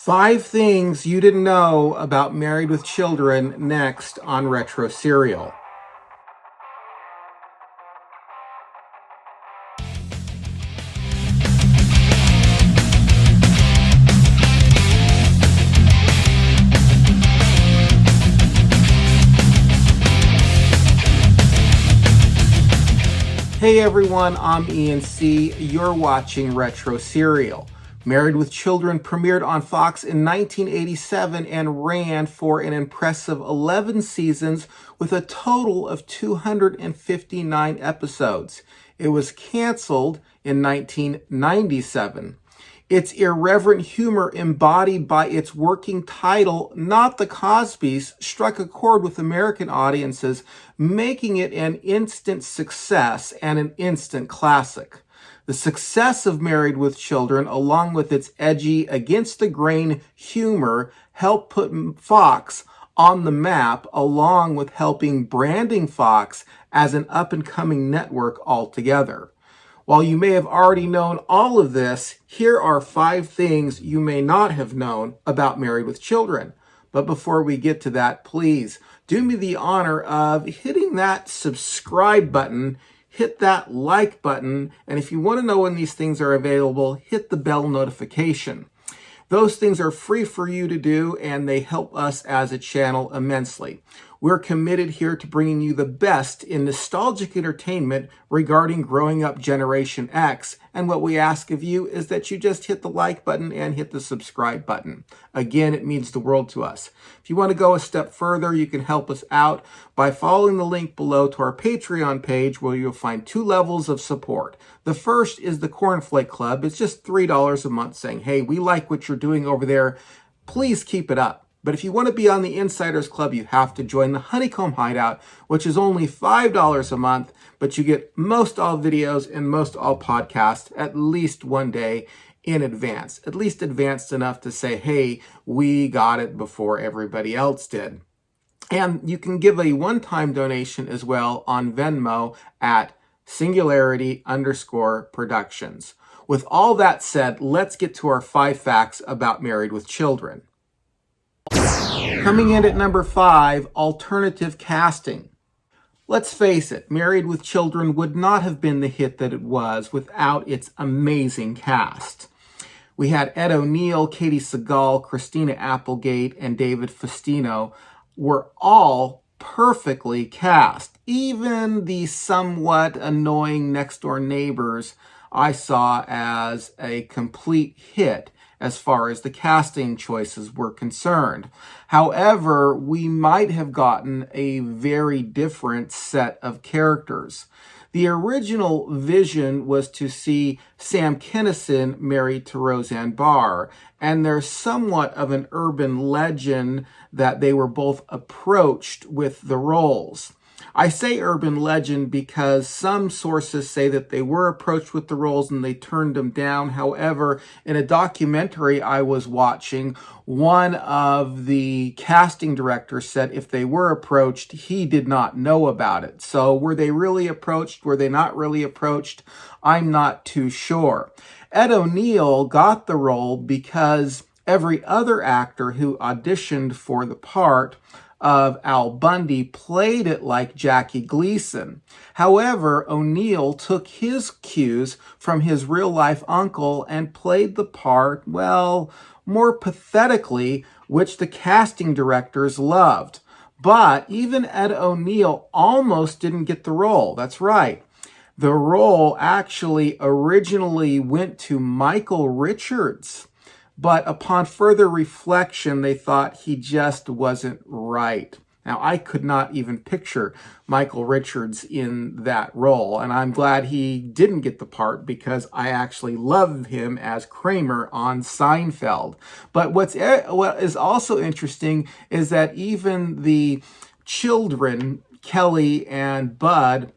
5 things you didn't know about Married with Children next on Retro Serial. Hey everyone, I'm Ian C. You're watching Retro Serial. Married with Children premiered on Fox in 1987 and ran for an impressive 11 seasons with a total of 259 episodes. It was canceled in 1997. Its irreverent humor, embodied by its working title, Not the Cosbys, struck a chord with American audiences, making it an instant success and an instant classic. The success of Married with Children, along with its edgy, against-the-grain humor, helped put Fox on the map, along with helping branding Fox as an up-and-coming network altogether. While you may have already known all of this, here are 5 things you may not have known about Married with Children. But before we get to that, please do me the honor of hitting that subscribe button, hit that like button, and if you want to know when these things are available, hit the bell notification. Those things are free for you to do, and they help us as a channel immensely. We're committed here to bringing you the best in nostalgic entertainment regarding growing up Generation X, and what we ask of you is that you just hit the like button and hit the subscribe button. Again, it means the world to us. If you want to go a step further, you can help us out by following the link below to our Patreon page, where you'll find 2 levels of support. The first is the Cornflake Club. It's just $3 a month, saying, hey, we like what you're doing over there. Please keep it up. But if you want to be on the Insiders Club, you have to join the Honeycomb Hideout, which is only $5 a month, but you get most all videos and most all podcasts at least one day in advance. At least advanced enough to say, hey, we got it before everybody else did. And you can give a one-time donation as well on Venmo at Singularity_Productions. With all that said, let's get to our 5 facts about Married with Children. Coming in at number 5, alternative casting. Let's face it, Married with Children would not have been the hit that it was without its amazing cast. We had Ed O'Neill, Katie Seagal, Christina Applegate, and David Faustino were all perfectly cast. Even the somewhat annoying next-door neighbors I saw as a complete hit as far as the casting choices were concerned. However, we might have gotten a very different set of characters. The original vision was to see Sam Kinison married to Roseanne Barr, and there's somewhat of an urban legend that they were both approached with the roles. I say urban legend because some sources say that they were approached with the roles and they turned them down. However, in a documentary I was watching, one of the casting directors said if they were approached, he did not know about it. So were they really approached? Were they not really approached? I'm not too sure. Ed O'Neill got the role because every other actor who auditioned for the part of Al Bundy played it like Jackie Gleason. However, O'Neill took his cues from his real-life uncle and played the part, well, more pathetically, which the casting directors loved. But even Ed O'Neill almost didn't get the role. That's right. The role actually originally went to Michael Richards. But upon further reflection, they thought he just wasn't right. Now, I could not even picture Michael Richards in that role, and I'm glad he didn't get the part because I actually love him as Kramer on Seinfeld. But what is also interesting is that even the children, Kelly and Bud,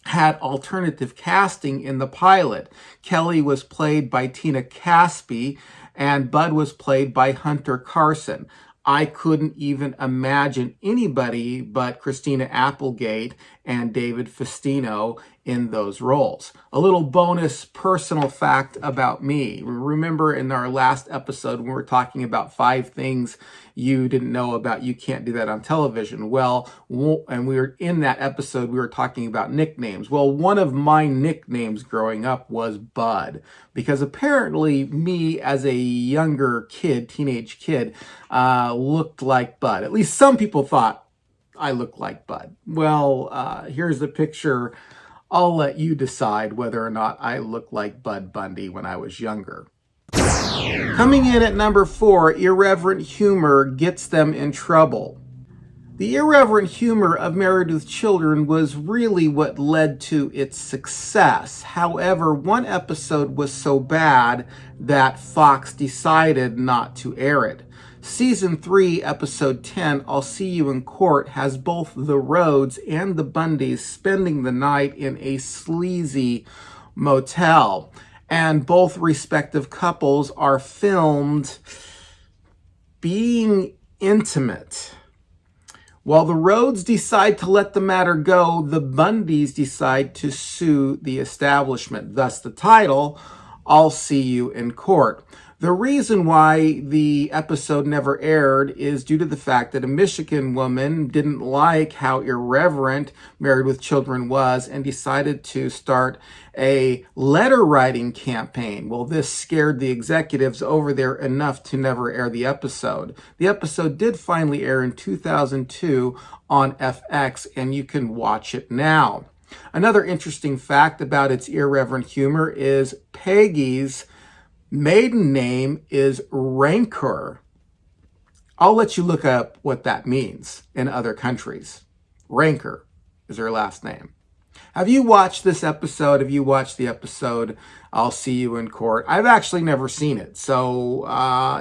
had alternative casting in the pilot. Kelly was played by Tina Caspi, and Bud was played by Hunter Carson. I couldn't even imagine anybody but Christina Applegate and David Faustino in those roles. A little bonus personal fact about me. Remember in our last episode when we were talking about 5 things you didn't know about You Can't Do That on Television? Well, and we were in that episode, we were talking about nicknames. Well, one of my nicknames growing up was Bud, because apparently me as a younger kid, teenage kid, looked like Bud. At least some people thought I looked like Bud. Well, here's a picture. I'll let you decide whether or not I look like Bud Bundy when I was younger. Coming in at number 4, irreverent humor gets them in trouble. The irreverent humor of Married with Children was really what led to its success. However, one episode was so bad that Fox decided not to air it. Season 3, episode 10, I'll See You in Court, has both the Rhodes and the Bundys spending the night in a sleazy motel. And both respective couples are filmed being intimate. While the Rhodes decide to let the matter go, the Bundys decide to sue the establishment. Thus the title, I'll See You in Court. The reason why the episode never aired is due to the fact that a Michigan woman didn't like how irreverent Married with Children was and decided to start a letter writing campaign. Well, this scared the executives over there enough to never air the episode. The episode did finally air in 2002 on FX, and you can watch it now. Another interesting fact about its irreverent humor is Peggy's maiden name is Rancor. I'll let you look up what that means in other countries. Rancor is her last name. Have you watched this episode? Have you watched the episode, I'll See You in Court? I've actually never seen it. So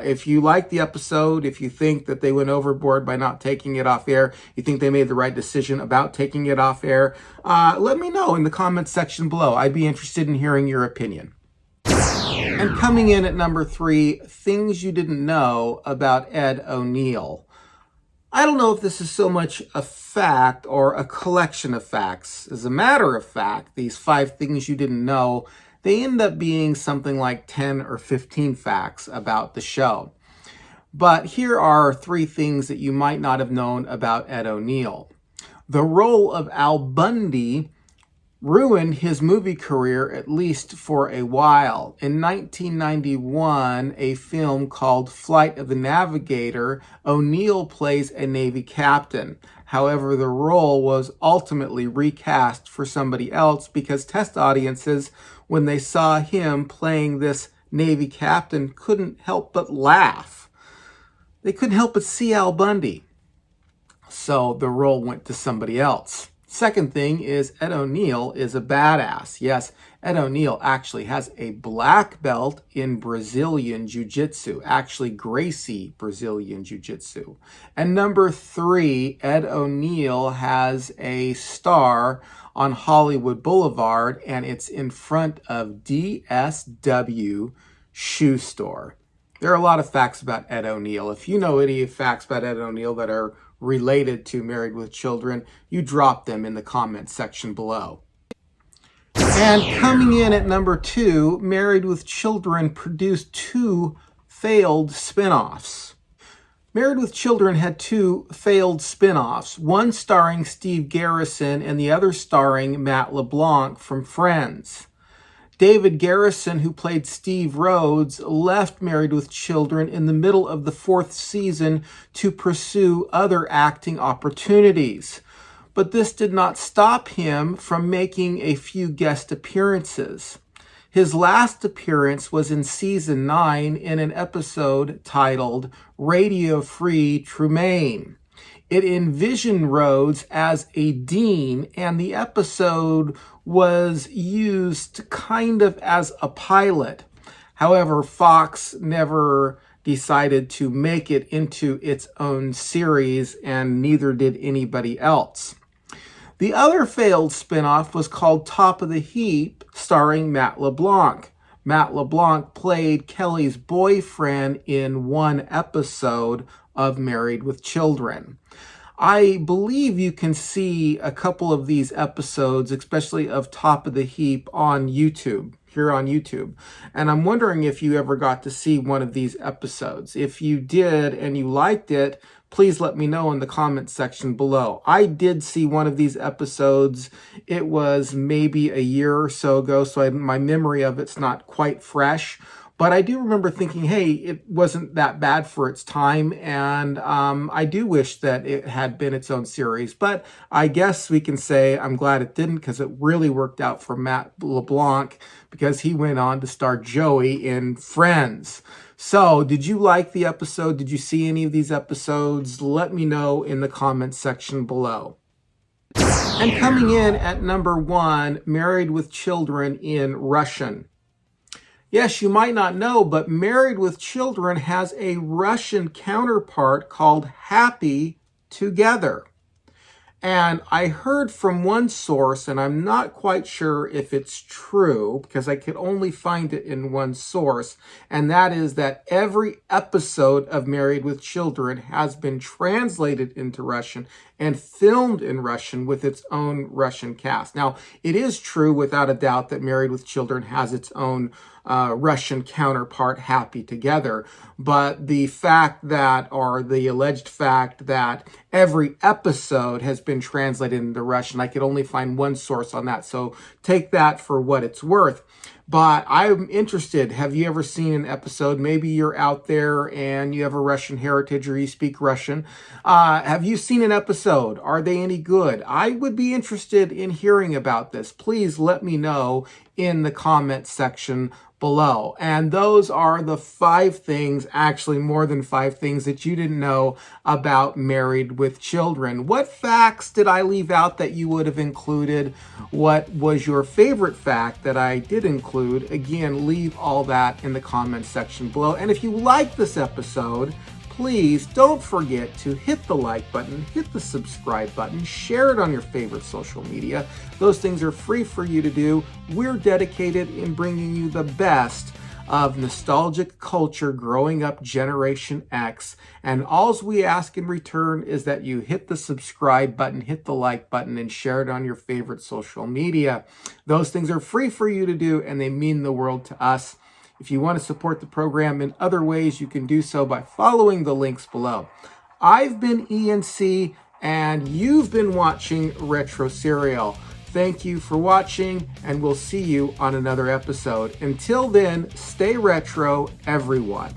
if you like the episode, if you think that they went overboard by not taking it off air, you think they made the right decision about taking it off air, let me know in the comments section below. I'd be interested in hearing your opinion. And coming in at number 3, things you didn't know about Ed ONeill. I don't know if this is so much a fact or a collection of facts. As a matter of fact, these 5 things you didn't know, they end up being something like 10 or 15 facts about the show. But here are 3 things that you might not have known about Ed ONeill. The role of Al Bundy ruined his movie career, at least for a while. In 1991, a film called Flight of the Navigator, ONeill plays a Navy captain. However, the role was ultimately recast for somebody else because test audiences, when they saw him playing this Navy captain, couldn't help but laugh. They couldn't help but see Al Bundy. So the role went to somebody else. Second thing is Ed ONeill is a badass. Yes, Ed ONeill actually has a black belt in Brazilian Jiu-Jitsu, actually Gracie Brazilian Jiu-Jitsu. And number 3, Ed ONeill has a star on Hollywood Boulevard, and it's in front of DSW Shoe Store. There are a lot of facts about Ed ONeill. If you know any facts about Ed ONeill that are related to Married with Children, you drop them in the comments section below. And coming in at number 2, Married with Children produced 2 failed spinoffs. Married with Children had 2 failed spinoffs, one starring Steve Garrison and the other starring Matt LeBlanc from Friends. David Garrison, who played Steve Rhodes, left Married with Children in the middle of the 4th season to pursue other acting opportunities. But this did not stop him from making a few guest appearances. His last appearance was in season 9 in an episode titled Radio Free Tremaine. It envisioned Rhodes as a dean, and the episode was used kind of as a pilot. However, Fox never decided to make it into its own series, and neither did anybody else. The other failed spinoff was called Top of the Heap, starring Matt LeBlanc. Matt LeBlanc played Kelly's boyfriend in one episode of Married with Children. I believe you can see a couple of these episodes, especially of Top of the Heap, on YouTube, here on YouTube. And I'm wondering if you ever got to see one of these episodes. If you did and you liked it, please let me know in the comments section below. I did see one of these episodes. It was maybe a year or so ago, so my memory of it's not quite fresh. But I do remember thinking, hey, it wasn't that bad for its time, and I do wish that it had been its own series. But I guess we can say I'm glad it didn't, because it really worked out for Matt LeBlanc, because he went on to star Joey in Friends. So, did you like the episode? Did you see any of these episodes? Let me know in the comments section below. And coming in at number 1, Married with Children in Russian. Yes, you might not know, but Married with Children has a Russian counterpart called Happy Together. And I heard from one source, and I'm not quite sure if it's true, because I could only find it in one source, and that is that every episode of Married with Children has been translated into Russian and filmed in Russian with its own Russian cast. Now, it is true without a doubt that Married with Children has its own Russian counterpart, Happy Together, but the fact that, or the alleged fact that every episode has been translated into Russian, I could only find one source on that, so take that for what it's worth. But I'm interested, have you ever seen an episode? Maybe you're out there and you have a Russian heritage or you speak Russian. Have you seen an episode? Are they any good? I would be interested in hearing about this. Please let me know in the comment section below. And those are the 5 things, actually more than 5 things, that you didn't know about Married with Children. What facts did I leave out that you would have included? What was your favorite fact that I did include? Again, leave all that in the comments section below. And if you like this episode, please don't forget to hit the like button, hit the subscribe button, share it on your favorite social media. Those things are free for you to do. We're dedicated in bringing you the best of nostalgic culture growing up Generation X. And all we ask in return is that you hit the subscribe button, hit the like button, and share it on your favorite social media. Those things are free for you to do, and they mean the world to us. If you want to support the program in other ways, you can do so by following the links below. I've been ENC, and you've been watching Retro Serial. Thank you for watching, and we'll see you on another episode. Until then, stay retro, everyone.